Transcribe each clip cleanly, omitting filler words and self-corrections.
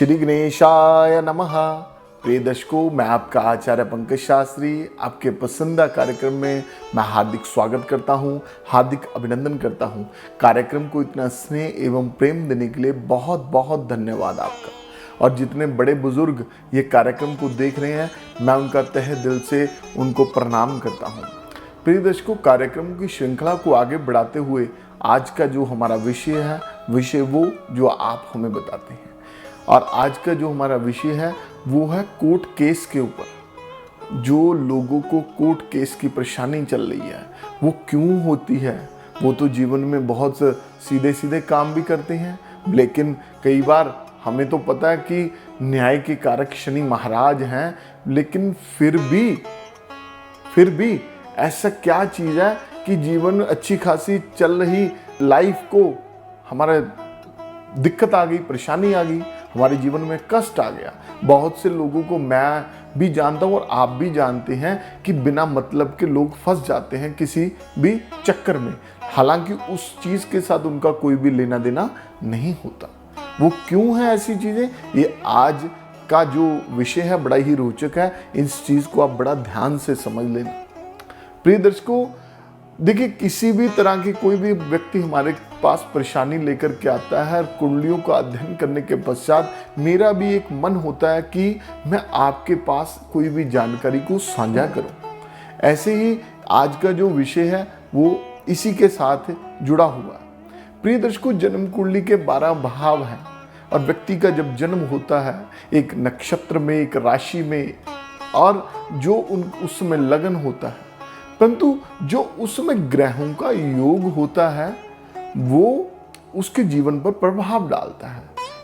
श्री गणेशाय नमः। प्रिय दर्शकों, मैं आपका आचार्य पंकज शास्त्री आपके पसंदीदा कार्यक्रम में मैं हार्दिक स्वागत करता हूं, हार्दिक अभिनंदन करता हूं। कार्यक्रम को इतना स्नेह एवं प्रेम देने के लिए बहुत बहुत धन्यवाद आपका। और जितने बड़े बुजुर्ग ये कार्यक्रम को देख रहे हैं, मैं उनका तहे दिल से उनको प्रणाम करता हूँ। प्रिय दर्शकों, कार्यक्रम की श्रृंखला को आगे बढ़ाते हुए आज का जो हमारा विषय है, विषय वो जो आप हमें बताते हैं। और आज का जो हमारा विषय है वो है कोर्ट केस के ऊपर। जो लोगों को कोर्ट केस की परेशानी चल रही है वो क्यों होती है। वो तो जीवन में बहुत सीधे सीधे काम भी करते हैं, लेकिन कई बार हमें तो पता है कि न्याय के कारक शनि महाराज हैं, लेकिन फिर भी ऐसा क्या चीज़ है कि जीवन अच्छी खासी चल रही लाइफ को हमारा दिक्कत आ गई, परेशानी आ गई, हमारे जीवन में कष्ट आ गया। बहुत से लोगों को मैं भी जानता हूँ और आप भी जानते हैं कि बिना मतलब के लोग फंस जाते हैं किसी भी चक्कर में, हालांकि उस चीज़ के साथ उनका कोई भी लेना देना नहीं होता। वो क्यों है ऐसी चीज़ें, ये आज का जो विषय है बड़ा ही रोचक है। इस चीज़ को आप बड़ा ध्यान से समझ लेना। प्रिय दर्शकों, देखिए, किसी भी तरह की कोई भी व्यक्ति हमारे पास परेशानी लेकर के आता है, कुंडलियों का अध्ययन करने के पश्चात मेरा भी एक मन होता है कि मैं आपके पास कोई भी जानकारी को साझा करूं। ऐसे ही आज का जो विषय है वो इसी के साथ जुड़ा हुआ है। प्रिय दर्शकों, जन्म कुंडली के 12 भाव हैं और व्यक्ति का जब जन्म होता है एक नक्षत्र में, एक राशि में, और जो उस समय लगन होता है, परंतु जो उसमें ग्रहों का योग होता है वो उसके जीवन पर प्रभाव डालता है।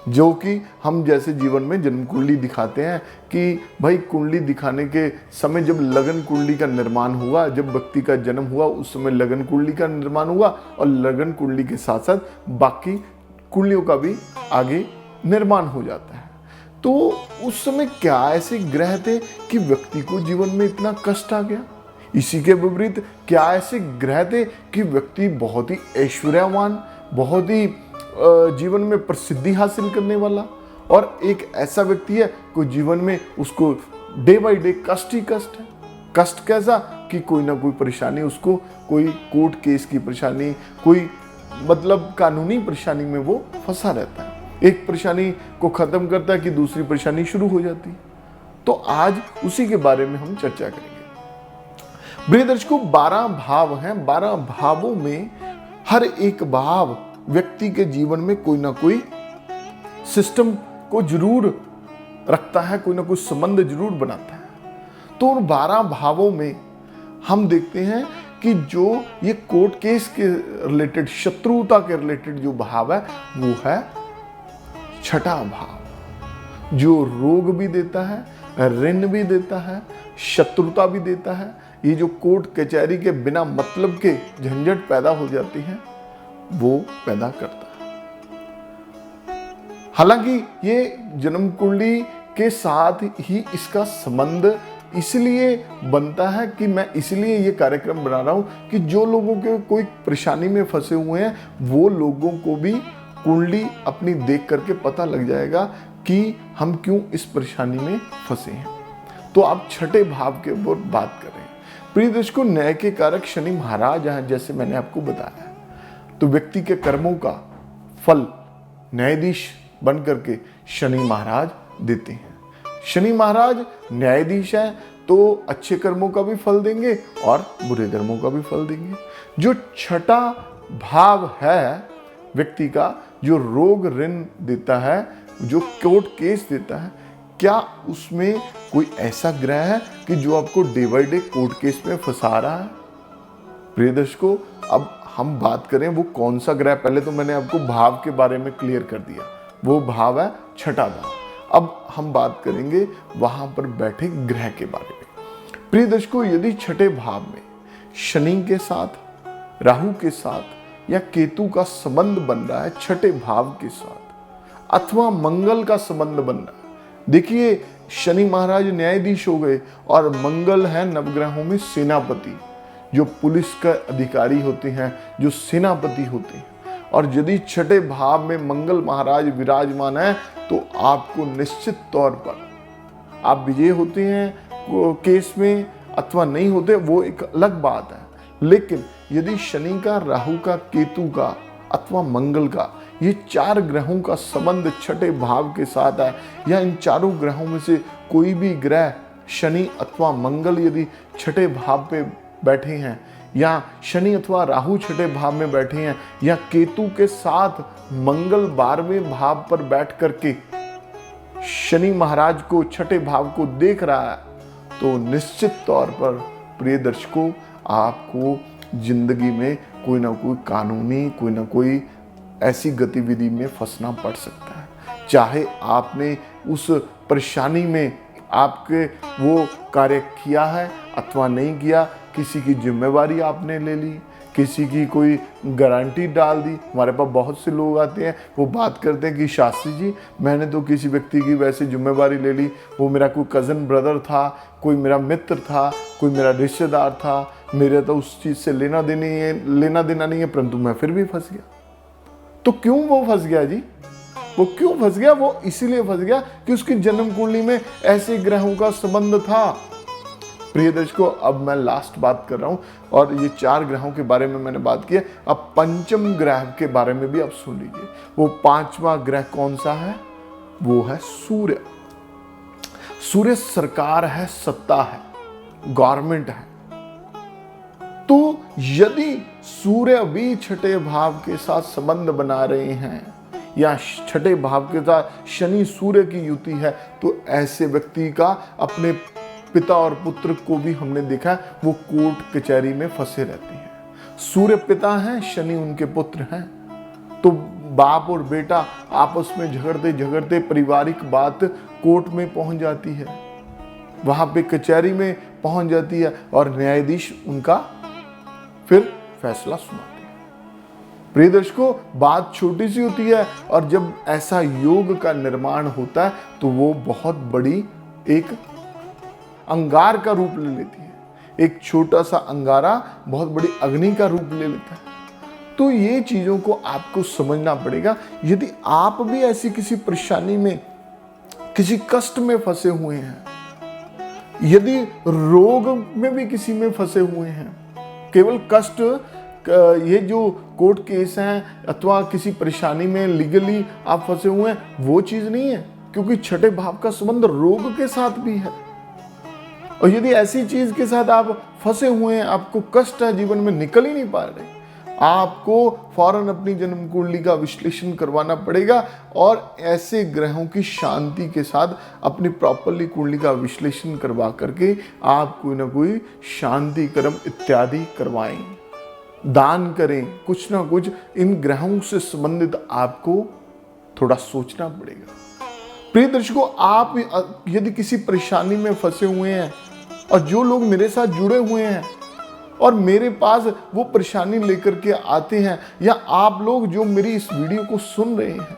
जो कि हम जैसे जीवन में जन्म कुंडली दिखाते हैं कि भाई कुंडली दिखाने के समय जब लगन कुंडली का निर्माण हुआ, जब व्यक्ति का जन्म हुआ उस समय लगन कुंडली का निर्माण हुआ, और लगन कुंडली के साथ साथ बाकी कुंडलियों का भी आगे निर्माण हो जाता है। तो उस समय क्या ऐसे ग्रह थे कि व्यक्ति को जीवन में इतना कष्ट आ गया। इसी के विपरीत क्या ऐसे ग्रह थे कि व्यक्ति बहुत ही ऐश्वर्यवान, बहुत ही जीवन में प्रसिद्धि हासिल करने वाला, और एक ऐसा व्यक्ति है कोई जीवन में उसको डे बाय डे कष्ट ही कष्ट है। कष्ट कैसा कि कोई ना कोई परेशानी उसको, कोई कोर्ट केस की परेशानी, कोई मतलब कानूनी परेशानी में वो फंसा रहता है। एक परेशानी को खत्म करता है कि दूसरी परेशानी शुरू हो जाती है। तो आज उसी के बारे में हम चर्चा करेंगे। प्रिय दर्शकों, 12 भाव हैं। 12 भावों में हर एक भाव व्यक्ति के जीवन में कोई ना कोई सिस्टम को जरूर रखता है, कोई ना कोई संबंध जरूर बनाता है। तो उन 12 भावों में हम देखते हैं कि जो ये कोर्ट केस के रिलेटेड, शत्रुता के रिलेटेड जो भाव है वो है छठा भाव, जो रोग भी देता है, ऋण भी देता है, शत्रुता भी देता है। ये जो कोर्ट कचहरी के बिना मतलब के झंझट पैदा हो जाती है वो पैदा करता है। हालांकि ये जन्म कुंडली के साथ ही इसका संबंध इसलिए बनता है कि मैं इसलिए ये कार्यक्रम बना रहा हूं कि जो लोगों के कोई परेशानी में फंसे हुए हैं वो लोगों को भी कुंडली अपनी देख करके पता लग जाएगा कि हम क्यों इस परेशानी में फंसे हैं। तो आप छठे भाव के ऊपर बात कर रहे हैं। प्रिय दर्शकों, न्याय के कारक शनि महाराज हैं, जैसे मैंने आपको बताया। तो व्यक्ति के कर्मों का फल न्यायाधीश बन करके शनि महाराज देते हैं। शनि महाराज न्यायाधीश हैं तो अच्छे कर्मों का भी फल देंगे और बुरे कर्मों का भी फल देंगे। जो छठा भाव है व्यक्ति का, जो रोग ऋण देता है, जो कोर्ट केस देता है, क्या उसमें कोई ऐसा ग्रह है कि जो आपको day by day court case में फंसा रहा है। प्रिय दर्शकों, अब हम बात करें वो कौन सा ग्रह। पहले तो मैंने आपको भाव के बारे में क्लियर कर दिया, वो भाव है छठा भाव। अब हम बात करेंगे वहां पर बैठे ग्रह के बारे में। प्रिय दर्शकों, यदि छठे भाव में शनि के साथ, राहु के साथ या केतु का संबंध बन रहा है छठे भाव के साथ, अथवा मंगल का संबंध बन रहा है। देखिए, शनि महाराज न्यायाधीश हो गए और मंगल है नवग्रहों में सेनापति, जो पुलिस का अधिकारी होते हैं, जो सेनापति होते हैं। और यदि छठे भाव में मंगल महाराज विराजमान है तो आपको निश्चित तौर पर आप विजय होते हैं केस में अथवा नहीं होते, वो एक अलग बात है। लेकिन यदि शनि का, राहु का, केतु का अथवा मंगल का, ये 4 ग्रहों का संबंध छठे भाव के साथ है, या इन चारों ग्रहों में से कोई भी ग्रह, शनि अथवा मंगल यदि छठे भाव पे बैठे हैं, या शनि अथवा राहु छठे भाव में बैठे हैं, या केतु के साथ मंगल 12वें भाव पर बैठ करके शनि महाराज को छठे भाव को देख रहा है, तो निश्चित तौर पर प्रिय दर्शकों, आपको जिंदगी में कोई ना कोई कानूनी, कोई ना कोई ऐसी गतिविधि में फंसना पड़ सकता है। चाहे आपने उस परेशानी में आपके वो कार्य किया है अथवा नहीं किया, किसी की जिम्मेवारी आपने ले ली, किसी की कोई गारंटी डाल दी। हमारे पास बहुत से लोग आते हैं, वो बात करते हैं कि शास्त्री जी, मैंने तो किसी व्यक्ति की वैसे जिम्मेवारी ले ली, वो मेरा कोई कज़न ब्रदर था, कोई मेरा मित्र था, कोई मेरा रिश्तेदार था, मेरे तो उस चीज़ से लेना देना नहीं है, परंतु मैं फिर भी फंस गया। तो क्यों वो फंस गया जी? वो क्यों फंस गया? वो इसीलिए फंस गया कि उसकी जन्म कुंडली में ऐसे ग्रहों का संबंध था। प्रिय दर्शकों, अब मैं लास्ट बात कर रहा हूं, और ये 4 ग्रहों के बारे में मैंने बात की है। अब पंचम ग्रह के बारे में भी आप सुन लीजिए। वो 5वां ग्रह कौन सा है? वो है सूर्य। सूर्य सरकार है, सत्ता है, गवर्नमेंट है। तो यदि सूर्य भी छठे भाव के साथ संबंध बना रहे हैं, या छठे भाव के साथ शनि सूर्य की युति है, तो ऐसे व्यक्ति का अपने पिता और पुत्र को भी हमने देखा है, वो कोर्ट कचहरी में फंसे रहते हैं। सूर्य पिता हैं, शनि उनके पुत्र हैं। तो बाप और बेटा आपस में झगड़ते झगड़ते पारिवारिक बात कोर्ट में पहुंच जाती है, वहां पे कचहरी में पहुंच जाती है, और न्यायाधीश उनका फिर फैसला सुनाते हैं। प्रिय दर्शकों, बात छोटी सी होती है, और जब ऐसा योग का निर्माण होता है तो वो बहुत बड़ी एक अंगार का रूप ले लेती है। एक छोटा सा अंगारा बहुत बड़ी अग्नि का रूप ले लेता है। तो ये चीजों को आपको समझना पड़ेगा। यदि आप भी ऐसी किसी परेशानी में, किसी कष्ट में फंसे हुए हैं, यदि रोग में भी किसी में फंसे हुए हैं, केवल कष्ट, ये जो कोर्ट केस हैं अथवा किसी परेशानी में लीगली आप फंसे हुए हैं, वो चीज नहीं है, क्योंकि छठे भाव का संबंध रोग के साथ भी है। और यदि ऐसी चीज के साथ आप फंसे हुए हैं, आपको कष्ट है, जीवन में निकल ही नहीं पा रहे, आपको फौरन अपनी जन्म कुंडली का विश्लेषण करवाना पड़ेगा, और ऐसे ग्रहों की शांति के साथ अपनी प्रॉपरली कुंडली का विश्लेषण करवा करके आप कोई ना कोई शांति कर्म इत्यादि करवाएं, दान करें, कुछ ना कुछ इन ग्रहों से संबंधित आपको थोड़ा सोचना पड़ेगा। प्रिय दर्शकों, आप यदि किसी परेशानी में फंसे हुए हैं, और जो लोग मेरे साथ जुड़े हुए हैं और मेरे पास वो परेशानी लेकर के आते हैं, या आप लोग जो मेरी इस वीडियो को सुन रहे हैं,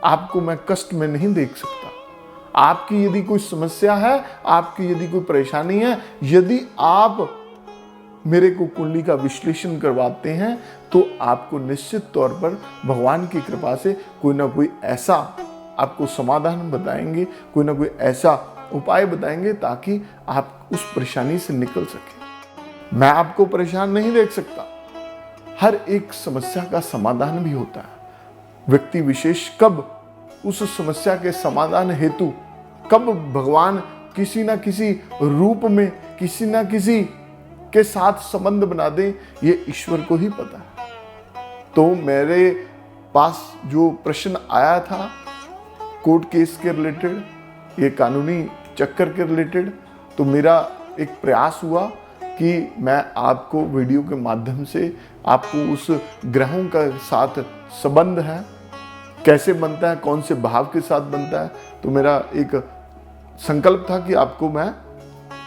आपको मैं कष्ट में नहीं देख सकता। आपकी यदि कोई समस्या है, आपकी यदि कोई परेशानी है, यदि आप मेरे को कुंडली का विश्लेषण करवाते हैं, तो आपको निश्चित तौर पर भगवान की कृपा से कोई ना कोई ऐसा आपको समाधान बताएंगे, कोई ना कोई ऐसा उपाय बताएंगे, ताकि आप उस परेशानी से निकल सके। मैं आपको परेशान नहीं देख सकता। हर एक समस्या का समाधान भी होता है। व्यक्ति विशेष कब उस समस्या के समाधान हेतु, कब भगवान किसी ना किसी रूप में, किसी ना किसी के साथ संबंध बना दे, ये ईश्वर को ही पता है। तो मेरे पास जो प्रश्न आया था कोर्ट केस के रिलेटेड, ये कानूनी चक्कर के रिलेटेड, तो मेरा एक प्रयास हुआ कि मैं आपको वीडियो के माध्यम से आपको उस ग्रहों का साथ संबंध है, कैसे बनता है, कौन से भाव के साथ बनता है, तो मेरा एक संकल्प था कि आपको मैं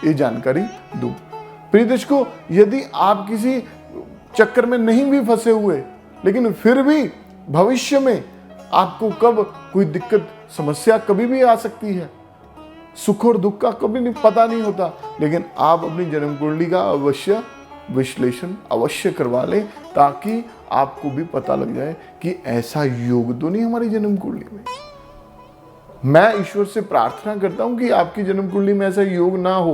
ये जानकारी दूं। प्रिय दर्शकों, यदि आप किसी चक्कर में नहीं भी फंसे हुए, लेकिन फिर भी भविष्य में आपको कब कोई दिक्कत, समस्या कभी भी आ सकती है, सुख और दुख का कभी नहीं पता नहीं होता, लेकिन आप अपनी जन्म कुंडली का अवश्य विश्लेषण अवश्य करवा लें, ताकि आपको भी पता लग जाए कि ऐसा योग तो नहीं हमारी जन्म कुंडली में। मैं ईश्वर से प्रार्थना करता हूं कि आपकी जन्म कुंडली में ऐसा योग ना हो,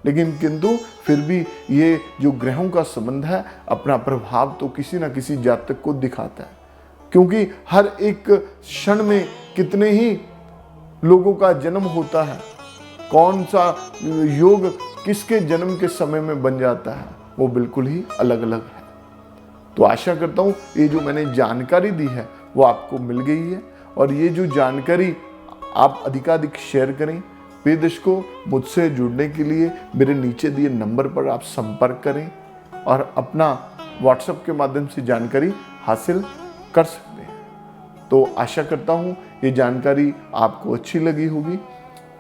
लेकिन किंतु फिर भी ये जो ग्रहों का संबंध है अपना प्रभाव तो किसी ना किसी जातक को दिखाता है, क्योंकि हर एक क्षण में कितने ही लोगों का जन्म होता है, कौन सा योग किसके जन्म के समय में बन जाता है वो बिल्कुल ही अलग अलग है। तो आशा करता हूँ ये जो मैंने जानकारी दी है वो आपको मिल गई है, और ये जो जानकारी आप अधिकाधिक शेयर करें। प्रिय दर्शकों, मुझसे जुड़ने के लिए मेरे नीचे दिए नंबर पर आप संपर्क करें और अपना व्हाट्सएप के माध्यम से जानकारी हासिल कर सकते हैं। तो आशा करता हूँ ये जानकारी आपको अच्छी लगी होगी।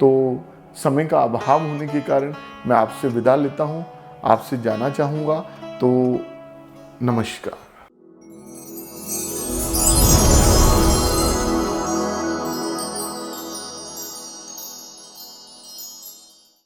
तो समय का अभाव होने के कारण मैं आपसे विदा लेता हूँ, आपसे जाना चाहूँगा। तो नमस्कार।